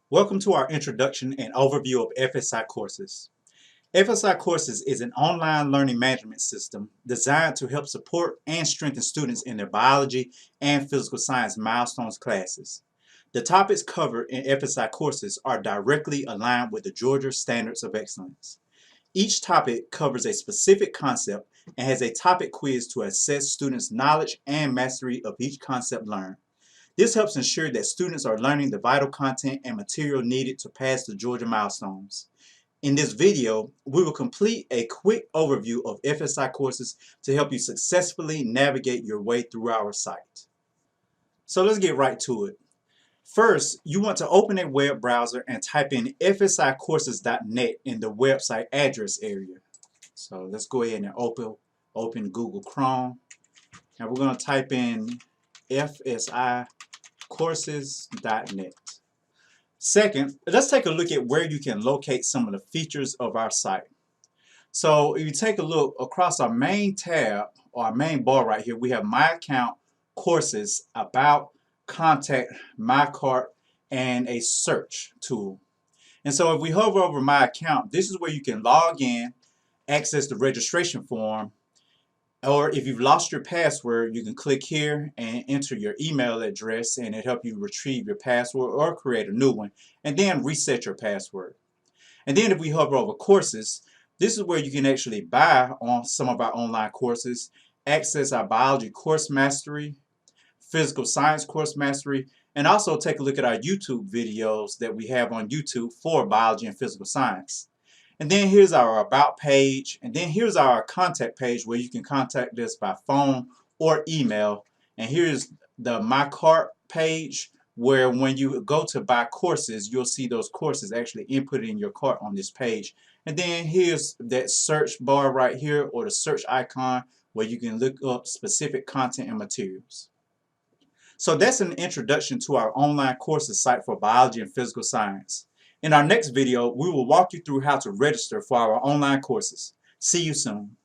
Welcome to our introduction and overview of FSI courses. FSI courses is an online learning management system designed to help support and strengthen students in their biology and physical science milestones classes. The topics covered in FSI courses are directly aligned with the Georgia Standards of Excellence. Each topic covers a specific concept and has a topic quiz to assess students' knowledge and mastery of each concept learned. This helps ensure that students are learning the vital content and material needed to pass the Georgia milestones. In this video, we will complete a quick overview of FSI courses to help you successfully navigate your way through our site. So let's get right to it. First, you want to open a web browser and type in fsicourses.net in the website address area. So let's go ahead and open Google Chrome. And we're going to type in fsicourses.net. Second, let's take a look at where you can locate some of the features of our site. So if you take a look across our main tab or our main bar right here, we have My Account, Courses, About, Contact, My Cart, and a search tool. And so if we hover over My Account, this is where you can log in, access the registration form, or if you've lost your password, you can click here and enter your email address and it'll help you retrieve your password or create a new one and then reset your password. And then if we hover over courses, this is where you can actually buy on some of our online courses, access our biology course mastery, physical science course mastery, and also take a look at our YouTube videos that we have on YouTube for biology and physical science. And then here's our About page, and then here's our contact page where you can contact us by phone or email. And here's the My Cart page where when you go to buy courses, you'll see those courses actually inputted in your cart on this page. And then here's that search bar right here, or the search icon, where you can look up specific content and materials. So that's an introduction to our online courses site for biology and physical science. In our next video, we will walk you through how to register for our online courses. See you soon.